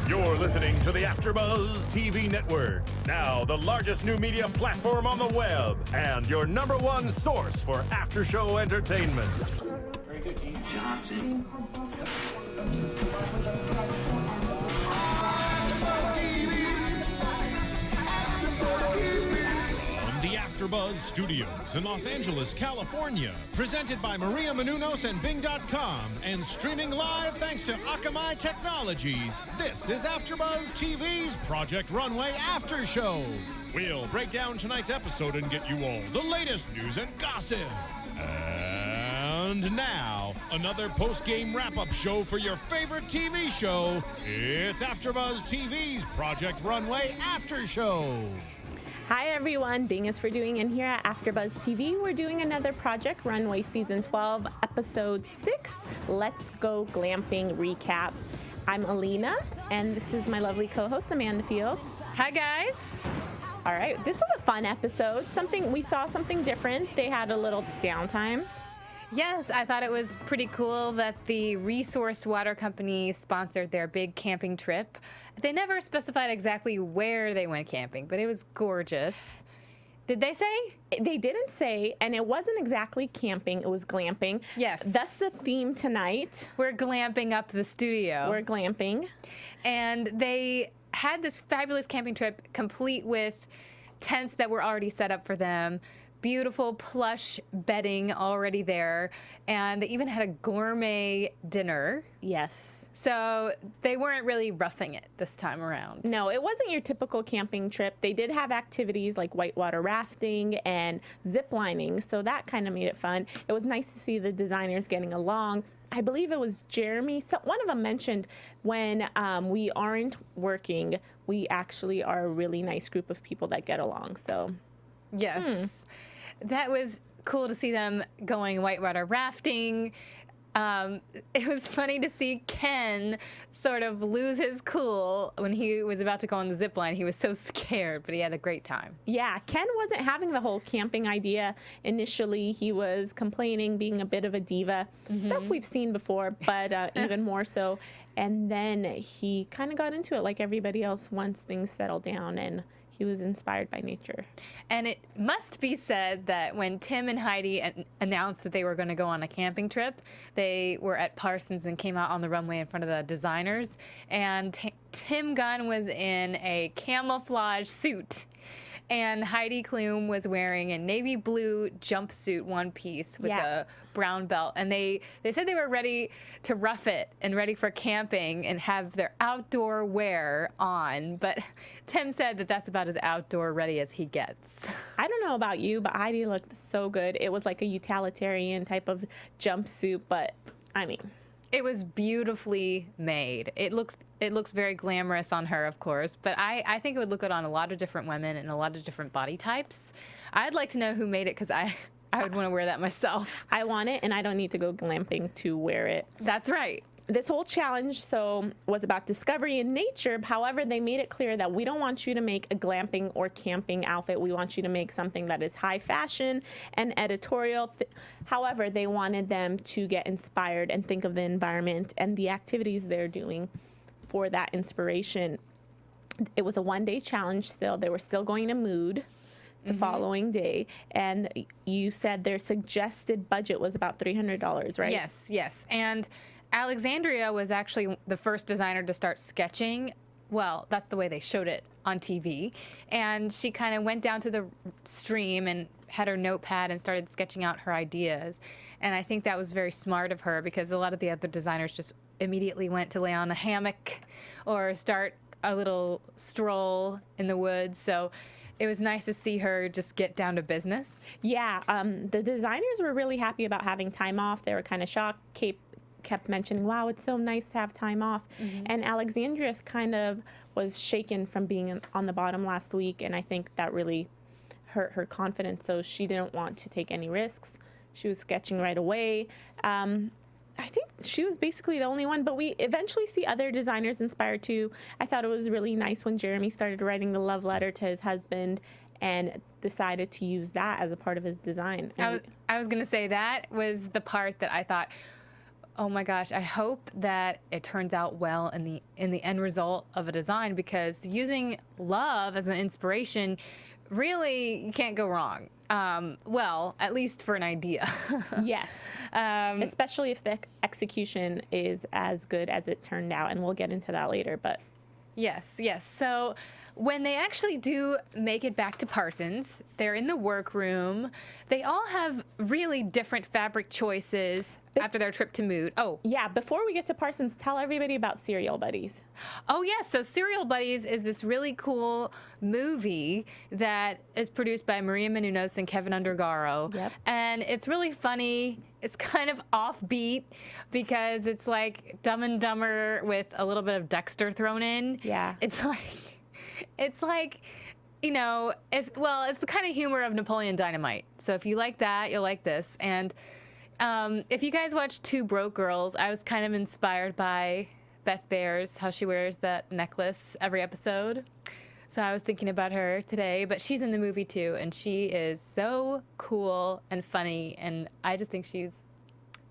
You're listening to the AfterBuzz TV network, now the largest new media platform on the web, and your #1 source for after-show entertainment. Very good, Dean Johnson. The AfterBuzz Studios in Los Angeles, California, presented by Maria Menounos and Bing.com, and streaming live thanks to Akamai Technologies. This is AfterBuzz TV's Project Runway After Show. We'll break down tonight's episode and get you all the latest news and gossip. And now, another post-game wrap-up show for your favorite TV show. It's AfterBuzz TV's Project Runway After Show. Hi everyone, Bing is for doing, and here at AfterBuzz TV, we're doing another Project Runway Season 12, Episode 6, Let's Go Glamping recap. I'm Alina, and this is my lovely co-host, Amanda Fields. Hi guys. All right, this was a fun episode. We saw something different. They had a little downtime. Yes, I thought it was pretty cool that the Resource Water Company sponsored their big camping trip. They never specified exactly where they went camping, but it was gorgeous. Did they say? They didn't say, and it wasn't exactly camping, it was glamping. Yes. That's the theme tonight. We're glamping up the studio. We're glamping. And they had this fabulous camping trip complete with tents that were already set up for them. Beautiful plush bedding already there, and they even had a gourmet dinner. Yes. So they weren't really roughing it this time around. No, it wasn't your typical camping trip. They did have activities like whitewater rafting and zip lining, so that kind of made it fun. It was nice to see the designers getting along. I believe it was Jeremy. One of them mentioned when we aren't working, we actually are a really nice group of people that get along. So, yes. That was cool to see them going whitewater rafting. It was funny to see Ken sort of lose his cool when he was about to go on the zip line. He was so scared, but he had a great time. Yeah, Ken wasn't having the whole camping idea initially. He was complaining, being a bit of a diva. Stuff we've seen before, but even more so. And then he kind of got into it like everybody else once things settled down, and he was inspired by nature. And it must be said that when Tim and Heidi announced that they were going to go on a camping trip, they were at Parsons and came out on the runway in front of the designers. And Tim Gunn was in a camouflage suit. And Heidi Klum was wearing a navy blue jumpsuit one piece with a brown belt. And they said they were ready to rough it and ready for camping and have their outdoor wear on. But Tim said that that's about as outdoor ready as he gets. I don't know about you, but Heidi looked so good. It was like a utilitarian type of jumpsuit, but I mean, it was beautifully made. It looks very glamorous on her, of course, but I think it would look good on a lot of different women and a lot of different body types. I'd like to know who made it, because I would want to wear that myself. I want it, and I don't need to go glamping to wear it. That's right. This whole challenge was about discovery in nature. However, they made it clear that we don't want you to make a glamping or camping outfit. We want you to make something that is high fashion and editorial. However, they wanted them to get inspired and think of the environment and the activities they're doing for that inspiration. It was a one-day challenge still. They were still going to Mood the following day. And you said their suggested budget was about $300, right? Yes. And Alexandria was actually the first designer to start sketching. Well, that's the way they showed it on TV. And she kind of went down to the stream and had her notepad and started sketching out her ideas. And I think that was very smart of her, because a lot of the other designers just immediately went to lay on a hammock or start a little stroll in the woods. So it was nice to see her just get down to business. Yeah, the designers were really happy about having time off. They were kind of shocked. Kate kept mentioning, wow, it's so nice to have time off. And Alexandria kind of was shaken from being on the bottom last week, and I think that really hurt her confidence, so she didn't want to take any risks. She was sketching right away. I think she was basically the only one, but we eventually see other designers inspired too. I thought it was really nice when Jeremy started writing the love letter to his husband and decided to use that as a part of his design. I was going to say that was the part that I thought, oh my gosh, I hope that it turns out well in the end result of a design, because using love as an inspiration, really, you can't go wrong. Well, at least for an idea. Yes. Especially if the execution is as good as it turned out, and we'll get into that later, but Yes. So when they actually do make it back to Parsons, they're in the workroom. They all have really different fabric choices after their trip to Mood. Oh, yeah, before we get to Parsons, tell everybody about Serial Buddies. Oh, yeah. So Serial Buddies is this really cool movie that is produced by Maria Menounos and Kevin Undergaro. Yep. And it's really funny. It's kind of offbeat because it's like Dumb and Dumber with a little bit of Dexter thrown in. Yeah. It's like, you know, it's the kind of humor of Napoleon Dynamite. So if you like that, you'll like this. And if you guys watch Two Broke Girls, I was kind of inspired by Beth Bears, how she wears that necklace every episode. So I was thinking about her today, but she's in the movie too, and she is so cool and funny, and I just think she's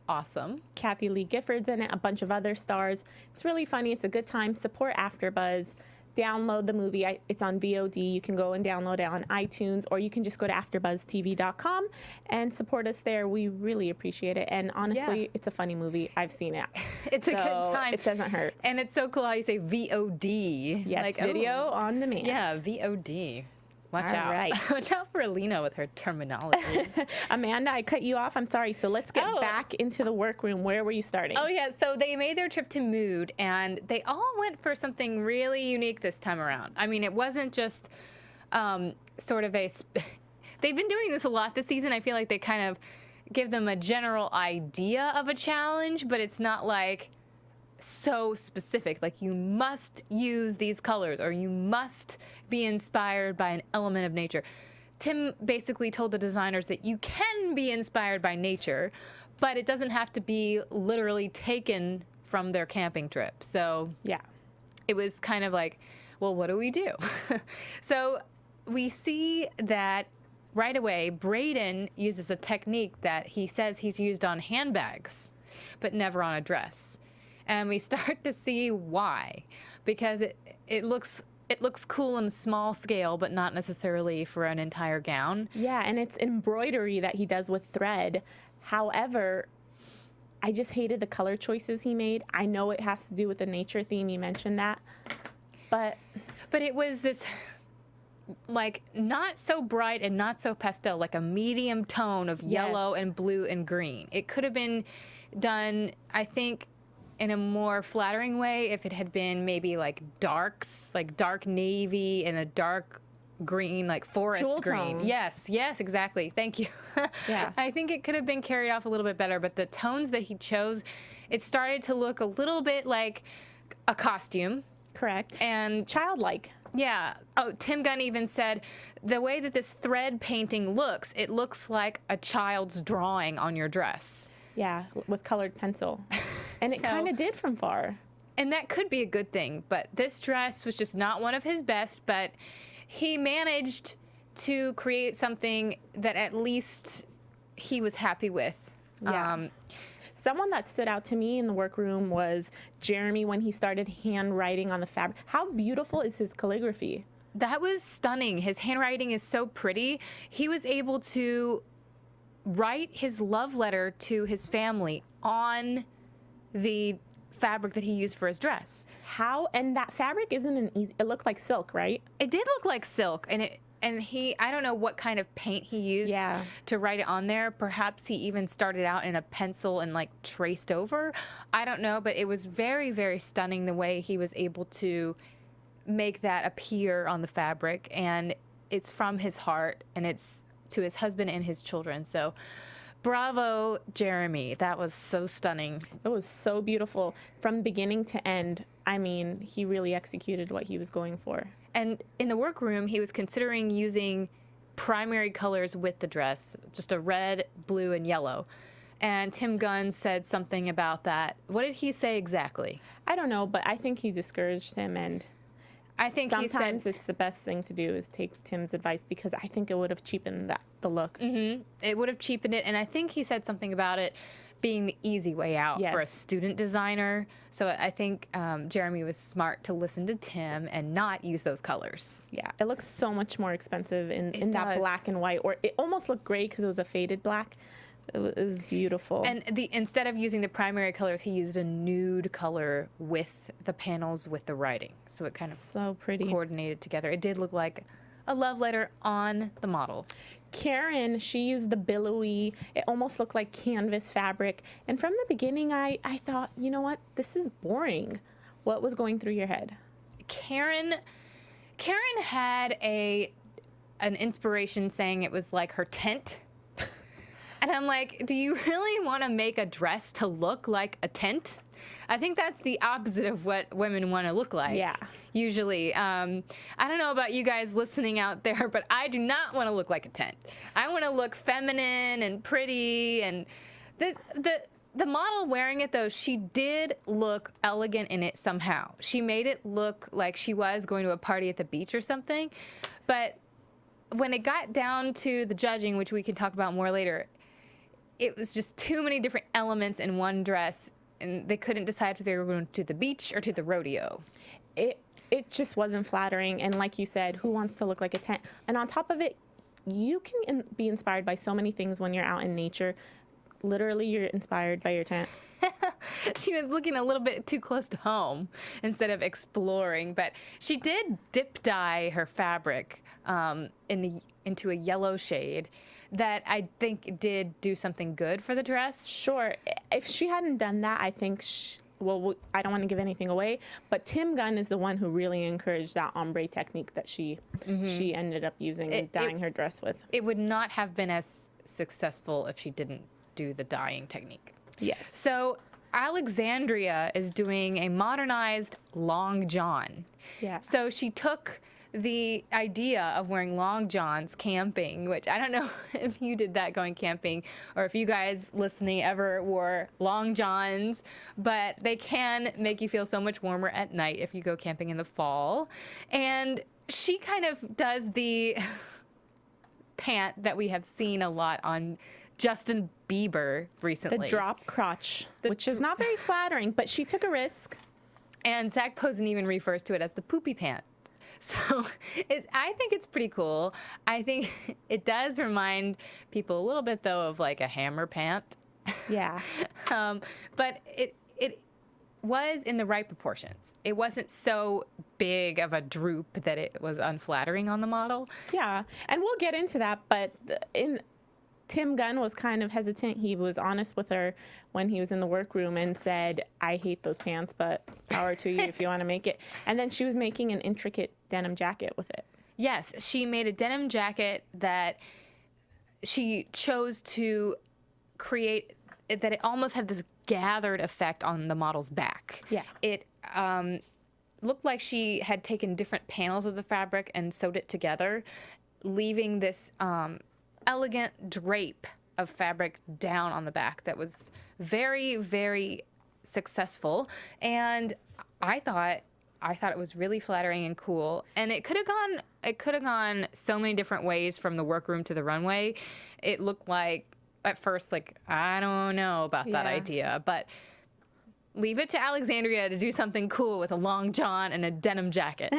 awesome. Kathy Lee Gifford's in it, a bunch of other stars. It's really funny. It's a good time. Support AfterBuzz. Download the movie. It's on VOD. You can go and download it on iTunes, or you can just go to AfterBuzzTV.com and support us there. We really appreciate it. And honestly, It's a funny movie. I've seen it. It's a good time. It doesn't hurt. And it's so cool how you say VOD. Yes, like, video on demand. Yeah, VOD. Watch All out. right. Watch out for Alina with her terminology. Amanda, I cut you off. I'm sorry. So let's get Oh. back into the workroom. Where were you starting? Oh, yeah. So they made their trip to Mood, and they all went for something really unique this time around. I mean, it wasn't just sort of a... They've been doing this a lot this season. I feel like they kind of give them a general idea of a challenge, but it's not like so specific. Like, you must use these colors, or you must be inspired by an element of nature. Tim basically told the designers that you can be inspired by nature, but it doesn't have to be literally taken from their camping trip. So Yeah. it was kind of like, well, what do we do? So we see that right away, Braden uses a technique that he says he's used on handbags, but never on a dress. And we start to see why, because it looks cool on a small scale, but not necessarily for an entire gown. Yeah, and it's embroidery that he does with thread. However, I just hated the color choices he made. I know it has to do with the nature theme. You mentioned that. But it was this, like, not so bright and not so pastel, like a medium tone of yellow Yes. and blue and green. It could have been done, I think, in a more flattering way if it had been maybe like darks, like dark navy and a dark green, like forest Jewel green. tone. Yes, thank you. Yeah. I think it could have been carried off a little bit better, but the tones that he chose, it started to look a little bit like a costume. correct. And Childlike. yeah. Oh, Tim Gunn even said the way that this thread painting looks, it looks like a child's drawing on your dress. Yeah, with colored pencil. And it So- kind of did from far. And that could be a good thing, but this dress was just not one of his best, but he managed to create something that at least he was happy with. Yeah. Someone that stood out to me in the workroom was Jeremy when he started handwriting on the fabric. How beautiful is his calligraphy? That was stunning. His handwriting is so pretty. He was able to write his love letter to his family on the fabric that he used for his dress. How, and that fabric isn't an easy, it looked like silk, right? It did look like silk, and I don't know what kind of paint he used Yeah. to write it on there. Perhaps he even started out in a pencil and like traced over. I don't know, but it was very, very stunning the way he was able to make that appear on the fabric, and it's from his heart, and it's to his husband and his children. So bravo, Jeremy. That was so stunning. It was so beautiful from beginning to end. I mean, he really executed what he was going for. And in the workroom, he was considering using primary colors with the dress, just a red, blue, and yellow. And Tim Gunn said something about that. What did he say exactly? I don't know, but I think he discouraged him, and I think he sometimes said it's the best thing to do is take Tim's advice, because I think it would have cheapened the look. it would have cheapened it. And I think he said something about it being the easy way out Yes. for a student designer. So I think Jeremy was smart to listen to Tim and not use those colors. Yeah, it looks so much more expensive in that does. black and white, or it almost looked gray because it was a faded black. It was beautiful. And instead of using the primary colors, he used a nude color with the panels with the writing. So it kind of so pretty. coordinated together. It did look like a love letter on the model. Karen, she used the billowy, it almost looked like canvas fabric. And from the beginning, I thought, you know what, this is boring. What was going through your head? Karen had an inspiration saying it was like her tent. And I'm like, do you really want to make a dress to look like a tent? I think that's the opposite of what women want to look like. Yeah. Usually. I don't know about you guys listening out there, but I do not want to look like a tent. I want to look feminine and pretty. And the model wearing it, though, she did look elegant in it somehow. She made it look like she was going to a party at the beach or something. But when it got down to the judging, which we can talk about more later, it was just too many different elements in one dress, and they couldn't decide if they were going to the beach or to the rodeo. It just wasn't flattering. And like you said, who wants to look like a tent? And on top of it, you can be inspired by so many things when you're out in nature. Literally, you're inspired by your tent. She was looking a little bit too close to home instead of exploring, but she did dip dye her fabric into a yellow shade that I think did do something good for the dress. Sure. If she hadn't done that, I think, well, I don't want to give anything away, but Tim Gunn is the one who really encouraged that ombre technique that she ended up using and dyeing her dress with. It would not have been as successful if she didn't do the dyeing technique. Yes. So Alexandria is doing a modernized long john. Yeah. So she took the idea of wearing long johns camping, which I don't know if you did that going camping or if you guys listening ever wore long johns, but they can make you feel so much warmer at night if you go camping in the fall. And she kind of does the pant that we have seen a lot on Justin Bieber recently. The drop crotch, which is not very flattering, but she took a risk. And Zach Posen even refers to it as the poopy pant. So I think it's pretty cool. I think it does remind people a little bit, though, of like a hammer pant. Yeah. But it was in the right proportions. It wasn't so big of a droop that it was unflattering on the model. Yeah. And we'll get into that, but Tim Gunn was kind of hesitant. He was honest with her when he was in the workroom and said, I hate those pants, but power to you if you want to make it. And then she was making an intricate denim jacket with it. Yes, she made a denim jacket that she chose to create, that it almost had this gathered effect on the model's back. Yeah. It looked like she had taken different panels of the fabric and sewed it together, leaving this elegant drape of fabric down on the back that was very, very successful. And I thought it was really flattering and cool. And it could have gone so many different ways from the workroom to the runway. It looked like at first, like, I don't know about that idea, but leave it to Alexandria to do something cool with a long john and a denim jacket.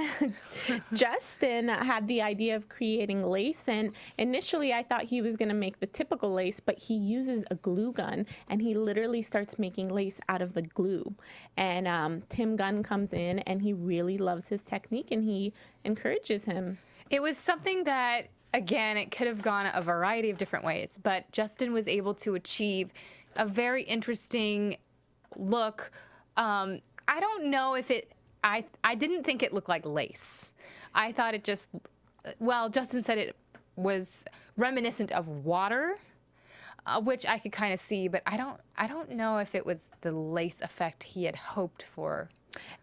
Justin had the idea of creating lace, and initially I thought he was going to make the typical lace, but he uses a glue gun, and he literally starts making lace out of the glue. And Tim Gunn comes in, and he really loves his technique, and he encourages him. It was something that, again, it could have gone a variety of different ways, but Justin was able to achieve a very interesting look. I don't know if I didn't think it looked like lace. I thought it just, well, Justin said it was reminiscent of water, which I could kind of see, but I don't know if it was the lace effect he had hoped for.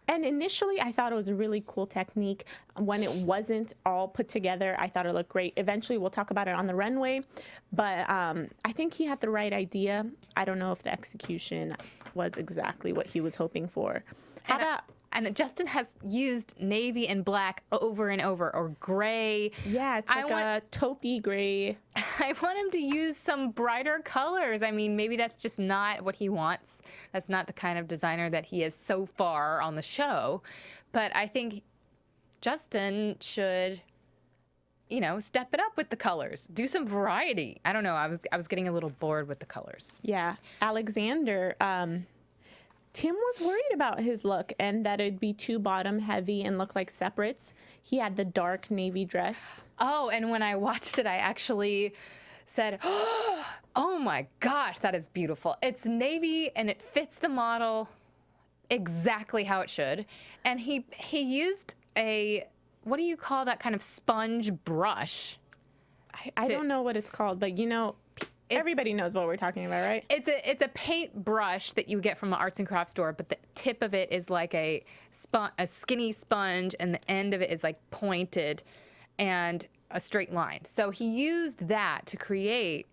And initially, I thought it was a really cool technique. When it wasn't all put together, I thought it looked great. Eventually, we'll talk about it on the runway. But I think he had the right idea. I don't know if the execution was exactly what he was hoping for. And Justin has used navy and black over and over, or gray. Yeah, it's like a taupey gray. I want him to use some brighter colors. I mean, maybe that's just not what he wants. That's not the kind of designer that he is so far on the show. But I think Justin should, step it up with the colors. Do some variety. I don't know. I was getting a little bored with the colors. Yeah. Alexander, Tim was worried about his look and that it'd be too bottom heavy and look like separates. He had the dark navy dress. Oh, and when I watched it, I actually said, oh my gosh, that is beautiful. It's navy and it fits the model exactly how it should. And he used a, what do you call that kind of sponge brush? I don't know what it's called, but everybody knows what we're talking about, right? It's a paint brush that you get from an arts and crafts store, but the tip of it is like a skinny sponge, and the end of it is like pointed and a straight line. So he used that to create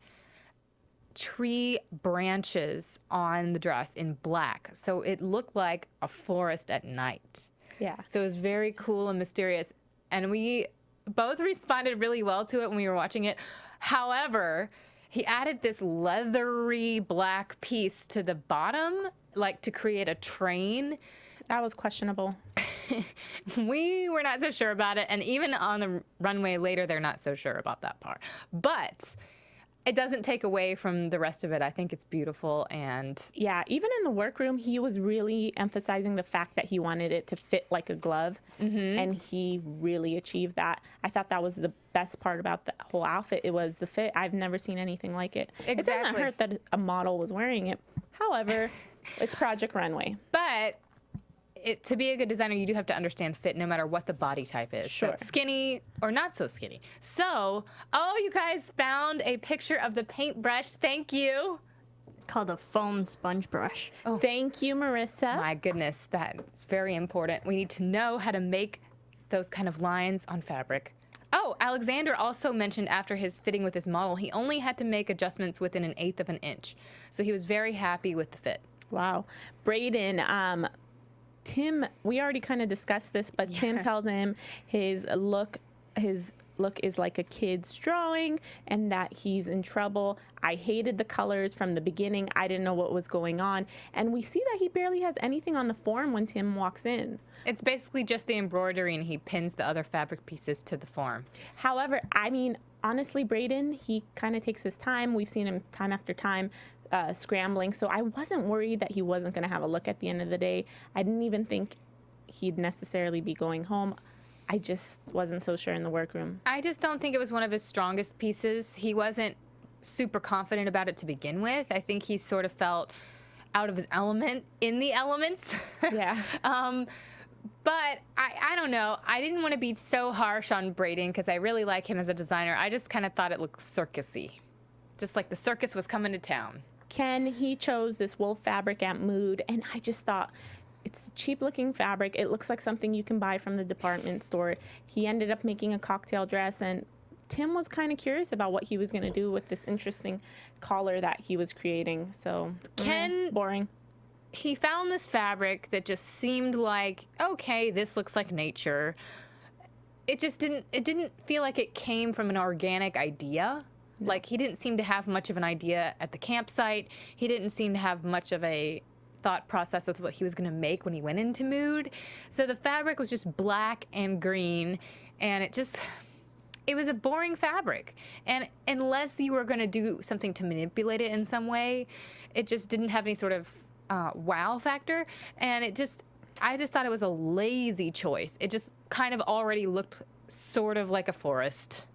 tree branches on the dress in black, so it looked like a forest at night. Yeah. So it was very cool and mysterious, and we both responded really well to it when we were watching it. However, he added this leathery black piece to the bottom, like to create a train. That was questionable. We were not so sure about it, and even on the runway later, they're not so sure about that part. But it doesn't take away from the rest of it. I think it's beautiful, and yeah, even in the workroom, he was really emphasizing the fact that he wanted it to fit like a glove, and he really achieved that. I thought that was the best part about the whole outfit. It was the fit. I've never seen anything like it. It doesn't hurt that a model was wearing it. However, it's Project Runway. But to be a good designer, you do have to understand fit no matter what the body type is. Sure. So skinny or not so skinny. So, you guys found a picture of the paintbrush. Thank you. It's called a foam sponge brush. Oh. Thank you, Marissa. My goodness, that's very important. We need to know how to make those kind of lines on fabric. Oh, Alexander also mentioned after his fitting with his model, he only had to make adjustments within 1/8 of an inch. So he was very happy with the fit. Wow. Braden, Tim, we already kind of discussed this, but Tim tells him his look is like a kid's drawing and that he's in trouble. I hated the colors from the beginning. I didn't know what was going on. And we see that he barely has anything on the form when Tim walks in. It's basically just the embroidery, and he pins the other fabric pieces to the form. However, I mean, honestly, Braden, he kind of takes his time. We've seen him time after time scrambling. So I wasn't worried that he wasn't going to have a look at the end of the day. I didn't even think he'd necessarily be going home. I just wasn't so sure in the workroom. I just don't think it was one of his strongest pieces. He wasn't super confident about it to begin with. I think he sort of felt out of his element in the elements. Yeah. But I don't know. I didn't want to be so harsh on Braden because I really like him as a designer. I just kind of thought it looked circusy. Just like the circus was coming to town. Ken, he chose this wool fabric at Mood, and I just thought, it's cheap looking fabric. It looks like something you can buy from the department store. He ended up making a cocktail dress, and Tim was kind of curious about what he was going to do with this interesting collar that he was creating. So, Ken, boring. He found this fabric that just seemed like, okay, this looks like nature. It didn't feel like it came from an organic idea. No. Like, he didn't seem to have much of an idea at the campsite. He didn't seem to have much of a thought process with what he was going to make when he went into Mood. So the fabric was just black and green, and it was a boring fabric. And unless you were going to do something to manipulate it in some way, it just didn't have any sort of wow factor. And I just thought it was a lazy choice. It just kind of already looked sort of like a forest.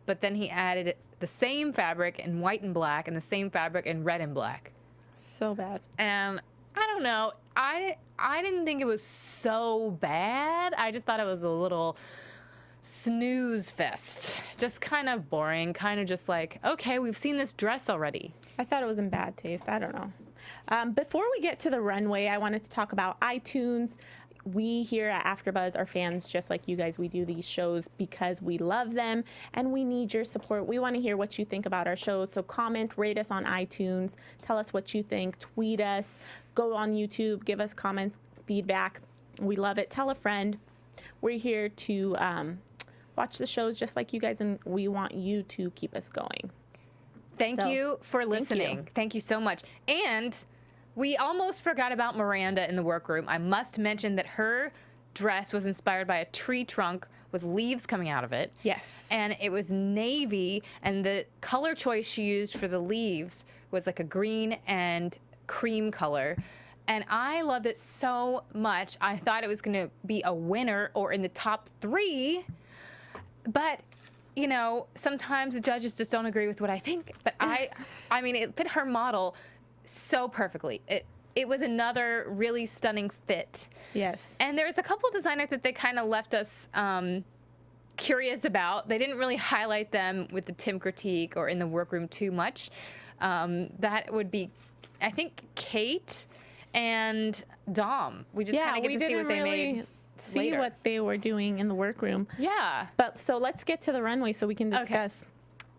But then he added the same fabric in white and black and the same fabric in red and black. So bad. And I don't know. I didn't think it was so bad. I just thought it was a little snooze fest. Just kind of boring. Kind of just like, okay, we've seen this dress already. I thought it was in bad taste. I don't know. Before we get to the runway, I wanted to talk about iTunes. We here at AfterBuzz are fans just like you guys. We do these shows because we love them and we need your support. We want to hear what you think about our shows. So comment, rate us on iTunes. Tell us what you think. Tweet us. Go on YouTube. Give us comments, feedback. We love it. Tell a friend. We're here to watch the shows just like you guys, and we want you to keep us going. Thank So, you for listening. Thank you so much. And we almost forgot about Miranda in the workroom. I must mention that her dress was inspired by a tree trunk with leaves coming out of it. Yes. And it was navy, and the color choice she used for the leaves was like a green and cream color. And I loved it so much. I thought it was going to be a winner or in the top 3. But, you know, sometimes the judges just don't agree with what I think. But I mean, it fit her model so perfectly. It was another really stunning fit. Yes. And there's a couple designers that they kind of left us curious about. They didn't really highlight them with the Tim critique or in the workroom too much. That would be, I think, Kate and Dom. We just kind of get to see what they made see later. what they were doing in the workroom. Yeah. But so let's get to the runway so we can discuss.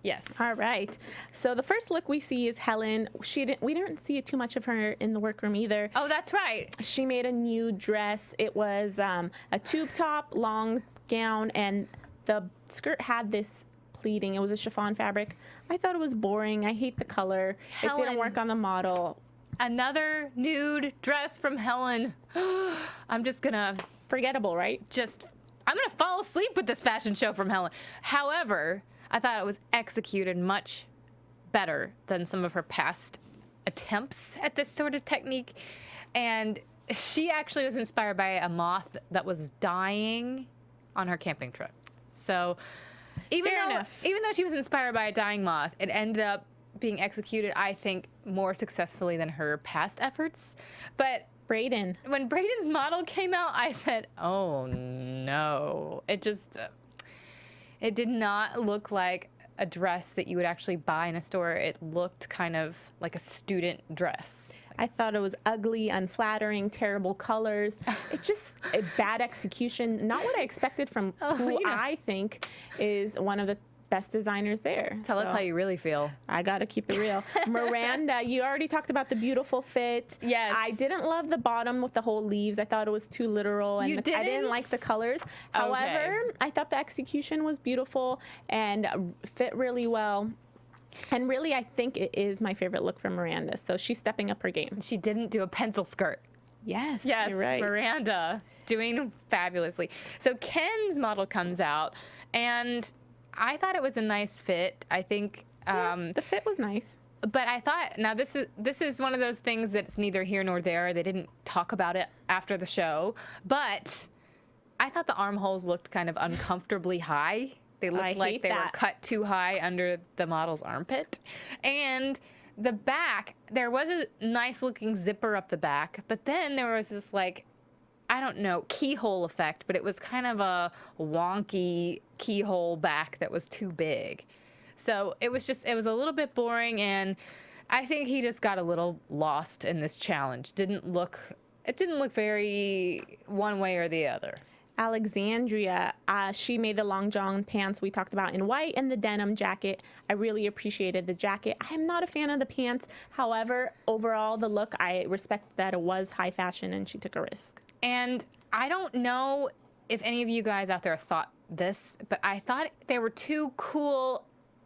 Yes. All right. So the first look we see is Helen. We didn't see too much of her in the workroom either. Oh, that's right. She made a new dress. It was a tube top, long gown, and the skirt had this pleating. It was a chiffon fabric. I thought it was boring. I hate the color. It didn't Helen. work on the model. Another nude dress from Helen. I'm just gonna Forgettable, right? I'm gonna fall asleep with this fashion show from Helen. However, I thought it was executed much better than some of her past attempts at this sort of technique. And she actually was inspired by a moth that was dying on her camping trip. So even Fair though enough. she was inspired by a dying moth, it ended up being executed, I think, more successfully than her past efforts. But Brayden. when Braden's model came out, I said, oh no. It did not look like a dress that you would actually buy in a store. It looked kind of like a student dress. I thought it was ugly, unflattering, terrible colors. It's just a bad execution. Not what I expected from who you know. I think is one of the best designers there. Tell us So how you really feel. I gotta keep it real. Miranda, you already talked about the beautiful fit. Yes. I didn't love the bottom with the whole leaves. I thought it was too literal, and You I didn't didn't? like the colors. However, I thought the execution was beautiful and fit really well. And really, I think it is my favorite look from Miranda. So she's stepping up her game. She didn't do a pencil skirt. Yes, Yes, you're right. Miranda doing fabulously. So Ken's model comes out, and I thought it was a nice fit. I think, The fit was nice. but I thought, now this is one of those things that's neither here nor there. They didn't talk about it after the show, but I thought the armholes looked kind of uncomfortably high. They looked I like hate they were that. cut too high under the model's armpit. And the back, there was a nice looking zipper up the back, but then there was this like, I don't know, keyhole effect, but it was kind of a wonky keyhole back that was too big. So it was a little bit boring, and I think he just got a little lost in this challenge. It didn't look very one way or the other. Alexandria, she made the long john pants we talked about in white and the denim jacket. I really appreciated the jacket. I am not a fan of the pants. However, overall, the look, I respect that it was high fashion and she took a risk. And I don't know if any of you guys out there thought this, but I thought they were two cool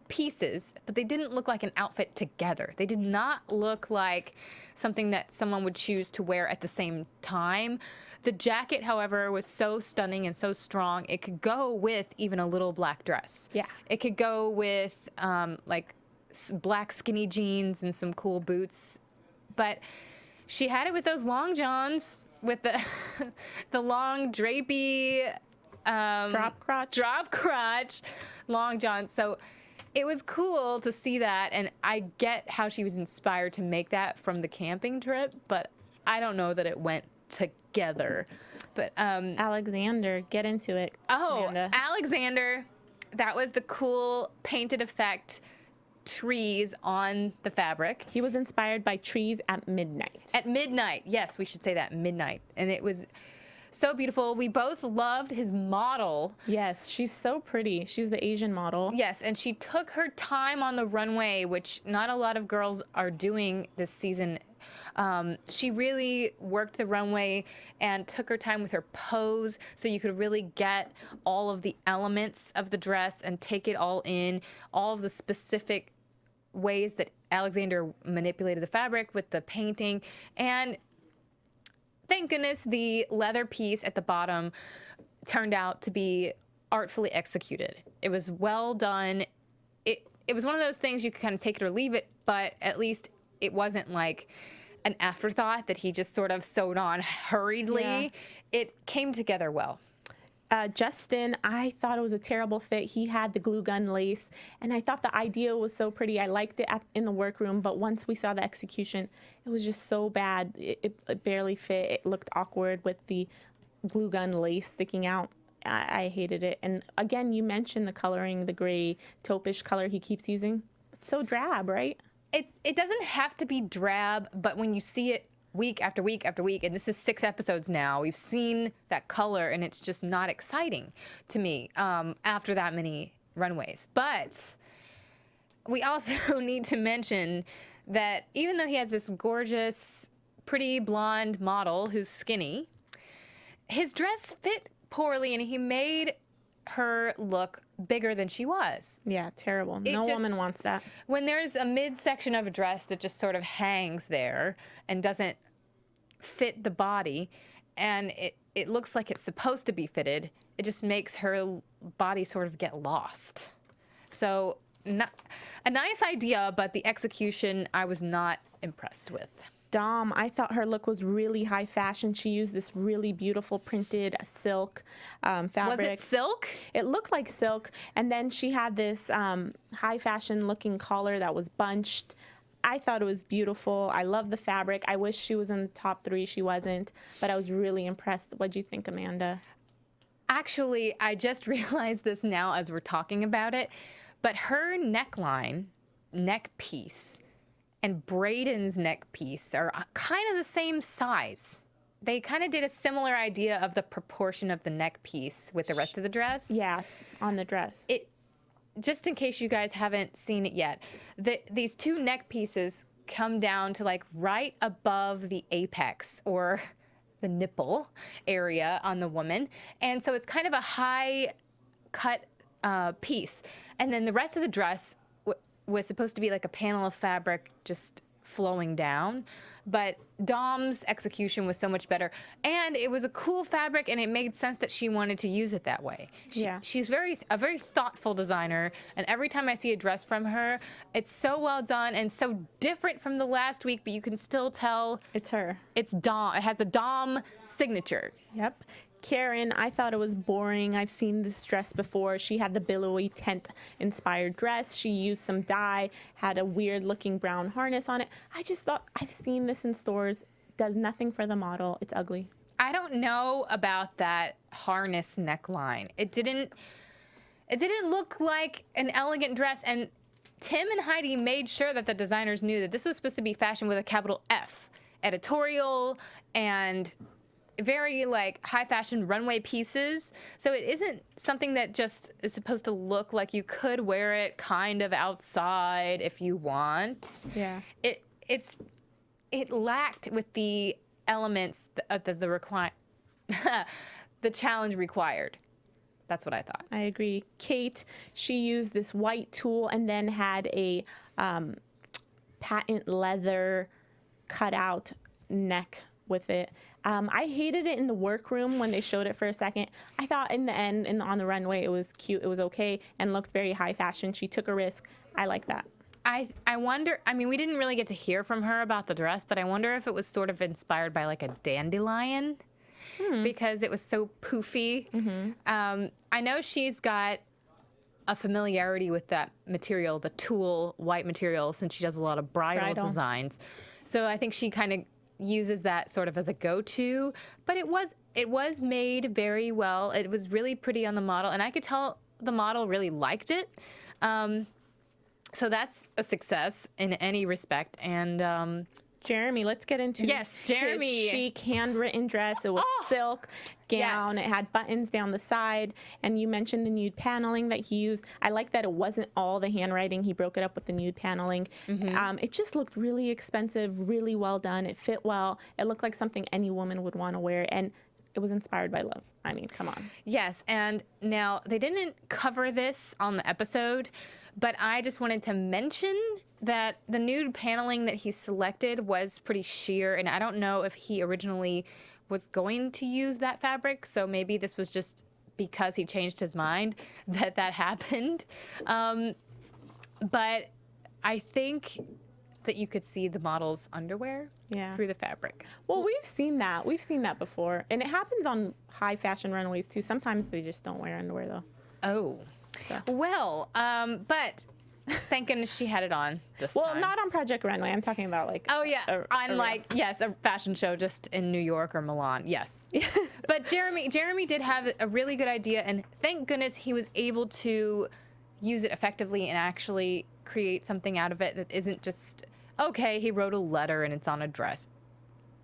pieces, but they didn't look like an outfit together. They did not look like something that someone would choose to wear at the same time. The jacket, however, was so stunning and so strong, it could go with even a little black dress. Yeah. It could go with black skinny jeans and some cool boots. But she had it with those long johns, with the the long drapey Drop crotch. long johns. So it was cool to see that, and I get how she was inspired to make that from the camping trip, but I don't know that it went together. But Alexander, get into it. Amanda. Alexander, that was the cool painted effect trees on the fabric. He was inspired by trees at midnight. At midnight, yes, we should say that, midnight. And it was so beautiful. We both loved his model. Yes, she's so pretty. She's the Asian model. Yes, and she took her time on the runway, which not a lot of girls are doing this season She really worked the runway and took her time with her pose so you could really get all of the elements of the dress and take it all in, all of the specific ways that Alexander manipulated the fabric with the painting. And thank goodness the leather piece at the bottom turned out to be artfully executed. It was well done. It was one of those things you could kind of take it or leave it, but at least it wasn't like an afterthought that he just sort of sewed on hurriedly. Yeah. It came together well. Justin, I thought it was a terrible fit. He had the glue gun lace, and I thought the idea was so pretty. I liked it in the workroom, but once we saw the execution, it was just so bad. It barely fit. It looked awkward with the glue gun lace sticking out. I hated it. And again, you mentioned the coloring, the gray taupish color he keeps using. It's so drab, right? It doesn't have to be drab, but when you see it week after week after week, and this is 6 episodes now, we've seen that color, and it's just not exciting to me after that many runways. But we also need to mention that even though he has this gorgeous, pretty blonde model who's skinny, his dress fit poorly, and he made her look bigger than she was. Yeah, terrible. No woman wants that. When there's a midsection of a dress that just sort of hangs there and doesn't fit the body, and it looks like it's supposed to be fitted, it just makes her body sort of get lost. So a nice idea, but the execution I was not impressed with. Dom, I thought her look was really high fashion. She used this really beautiful printed silk fabric. Was it silk? It looked like silk. And then she had this high fashion looking collar that was bunched. I thought it was beautiful. I love the fabric. I wish she was in the top 3. She wasn't, but I was really impressed. What'd you think, Amanda? Actually, I just realized this now as we're talking about it, but her neckline, neck piece, and Braden's neck piece are kind of the same size. They kind of did a similar idea of the proportion of the neck piece with the rest of the dress. Yeah, on the dress. Just in case you guys haven't seen it yet, these 2 neck pieces come down to like right above the apex or the nipple area on the woman. And so it's kind of a high cut piece. And then the rest of the dress was supposed to be like a panel of fabric just flowing down, but Dom's execution was so much better, and it was a cool fabric, and it made sense that she wanted to use it that way. She's a very thoughtful designer, and every time I see a dress from her, it's so well done and so different from the last week, but you can still tell it's her. It's Dom. It has the Dom signature. Yep. Karen, I thought it was boring. I've seen this dress before. She had the billowy tent-inspired dress. She used some dye, had a weird-looking brown harness on it. I just thought, I've seen this in stores. Does nothing for the model. It's ugly. I don't know about that harness neckline. It didn't look like an elegant dress, and Tim and Heidi made sure that the designers knew that this was supposed to be fashion with a capital F. Editorial and very like high fashion runway pieces. So it isn't something that just is supposed to look like you could wear it kind of outside if you want. Yeah. It lacked with the elements that the challenge required. That's what I thought. I agree. Kate, she used this white tulle and then had a patent leather cutout neck with it. I hated it in the workroom when they showed it for a second. I thought in the end, on the runway, it was cute, it was okay, and looked very high fashion. She took a risk. I like that. I wonder, I mean, we didn't really get to hear from her about the dress, but I wonder if it was sort of inspired by like a dandelion because it was so poofy. Mm-hmm. I know she's got a familiarity with that material, the tulle white material, since she does a lot of bridal designs. So I think she kind of uses that sort of as a go-to, but it was made very well. It was really pretty on the model, and I could tell the model really liked it. So that's a success in any respect. And Jeremy, let's get into Yes, Jeremy. his chic handwritten dress. It was silk gown. Yes. It had buttons down the side. And you mentioned the nude paneling that he used. I like that it wasn't all the handwriting. He broke it up with the nude paneling. It just looked really expensive, really well done. It fit well. It looked like something any woman would want to wear. And it was inspired by love. I mean, come on. Yes, and now they didn't cover this on the episode, but I just wanted to mention that the nude paneling that he selected was pretty sheer, and I don't know if he originally was going to use that fabric, so maybe this was just because he changed his mind that happened. But I think that you could see the model's underwear through the fabric. Well, we've seen that. We've seen that before. And it happens on high fashion runways, too. Sometimes they just don't wear underwear, though. Oh. Well, but thank goodness she had it on this time. Well, not on Project Runway. I'm talking about, like... Oh, yeah. A fashion show just in New York or Milan. Yes. But Jeremy did have a really good idea, and thank goodness he was able to use it effectively and actually create something out of it that isn't just, okay, he wrote a letter and it's on a dress.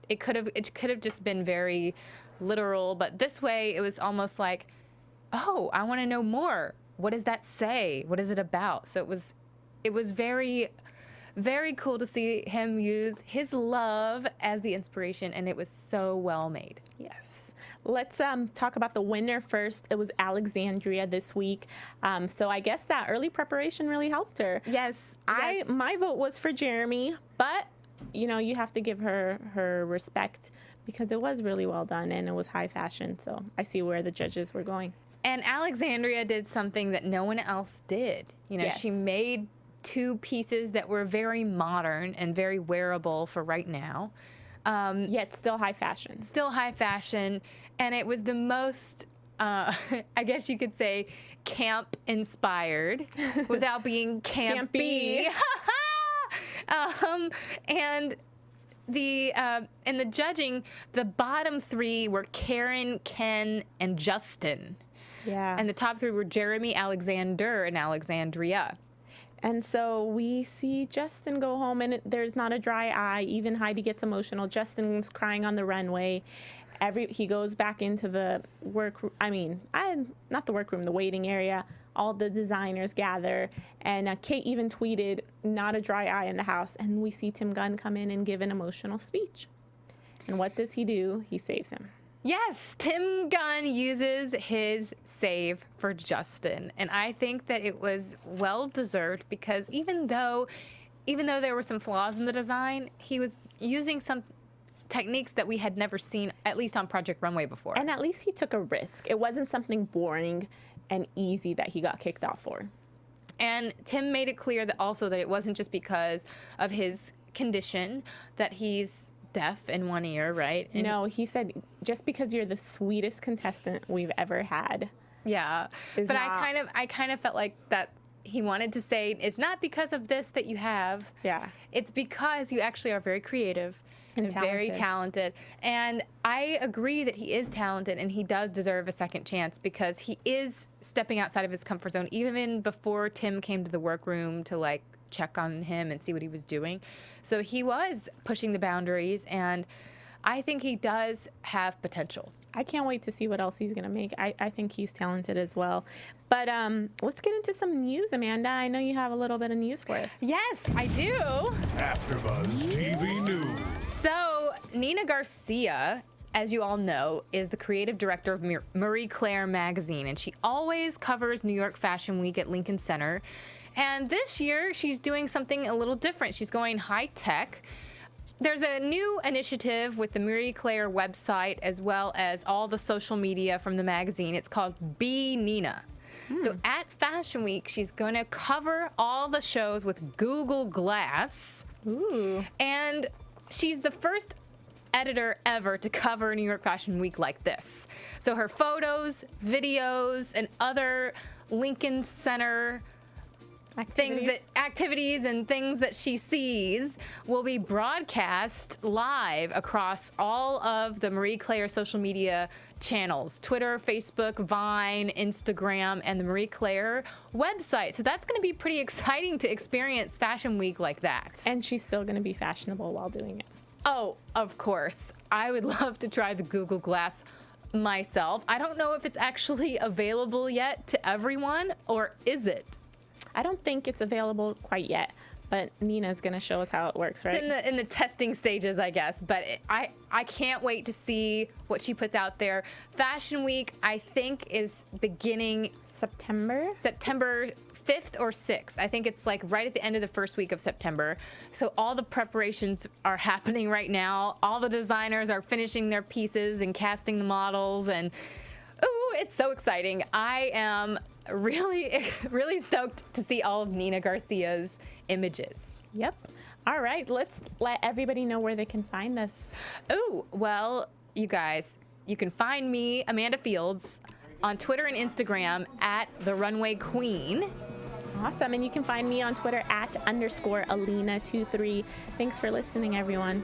It could have just been very literal, but this way it was almost like, oh, I want to know more. What does that say? What is it about? So it was very, very cool to see him use his love as the inspiration, and it was so well made. Yes. Let's talk about the winner first. It was Alexandria this week. So I guess that early preparation really helped her. Yes. My vote was for Jeremy, but you have to give her respect because it was really well done and it was high fashion. So I see where the judges were going. And Alexandria did something that no one else did. Yes. She made two pieces that were very modern and very wearable for right now. Yet still high fashion. Still high fashion. And it was the most, I guess you could say, camp-inspired without being campy. And in the judging, the bottom three were Karen, Ken, and Justin. Yeah. And the top three were Jeremy, Alexander, and Alexandria. And so we see Justin go home, and there's not a dry eye. Even Heidi gets emotional. Justin's crying on the runway. He goes back into the the waiting area. All the designers gather, and Kate even tweeted, "Not a dry eye in the house." And we see Tim Gunn come in and give an emotional speech. And what does he do? He saves him. Yes, Tim Gunn uses his save for Justin, and I think that it was well deserved because even though there were some flaws in the design, he was using some techniques that we had never seen, at least on Project Runway before. And at least he took a risk. It wasn't something boring and easy that he got kicked off for. And Tim made it clear that it wasn't just because of his condition, that he's deaf in one ear, right? And no, he said, just because you're the sweetest contestant we've ever had. Yeah. But I kind of felt like that he wanted to say, it's not because of this that you have. Yeah. It's because you actually are very creative. And very talented. And I agree that he is talented and he does deserve a second chance because he is stepping outside of his comfort zone even before Tim came to the workroom to check on him and see what he was doing. So he was pushing the boundaries, and I think he does have potential. I can't wait to see what else he's going to make. I think he's talented as well. But let's get into some news, Amanda. I know you have a little bit of news for us. Yes, I do. AfterBuzz TV News. So Nina Garcia, as you all know, is the creative director of Marie Claire magazine, and she always covers New York Fashion Week at Lincoln Center. And this year, she's doing something a little different. She's going high tech. There's a new initiative with the Marie Claire website as well as all the social media from the magazine. It's called Be Nina. So at Fashion Week, she's going to cover all the shows with Google Glass. Ooh. And she's the first editor ever to cover New York Fashion Week like this. So her photos, videos, and other Lincoln Center activities and things that she sees will be broadcast live across all of the Marie Claire social media channels: Twitter, Facebook, Vine, Instagram, and the Marie Claire website. So that's going to be pretty exciting to experience Fashion Week like that. And she's still going to be fashionable while doing it. Oh, of course. I would love to try the Google Glass myself. I don't know if it's actually available yet to everyone, or is it? I don't think it's available quite yet, but Nina's going to show us how it works, right? It's in the testing stages, I guess, but I can't wait to see what she puts out there. Fashion Week, I think, is beginning September 5th or 6th. I think it's like right at the end of the first week of September. So all the preparations are happening right now. All the designers are finishing their pieces and casting the models, and ooh, it's so exciting. I am really, really stoked to see all of Nina Garcia's images. Yep. All right, let's let everybody know where they can find us. Oh, well, you guys, you can find me, Amanda Fields, on Twitter and Instagram at The Runway Queen. Awesome. And you can find me on Twitter at _Alina23. Thanks for listening, everyone.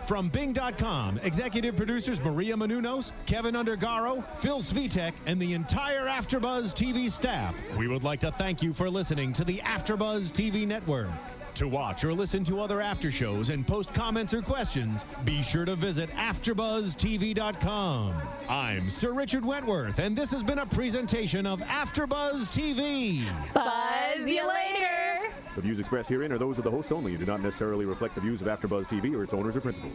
From Bing.com, executive producers Maria Menounos, Kevin Undergaro, Phil Svitek, and the entire AfterBuzz TV staff, we would like to thank you for listening to the AfterBuzz TV network. To watch or listen to other after shows and post comments or questions, be sure to visit AfterBuzzTV.com. I'm Sir Richard Wentworth, and this has been a presentation of AfterBuzz TV. Buzz you later! The views expressed herein are those of the hosts only and do not necessarily reflect the views of AfterBuzz TV or its owners or principals.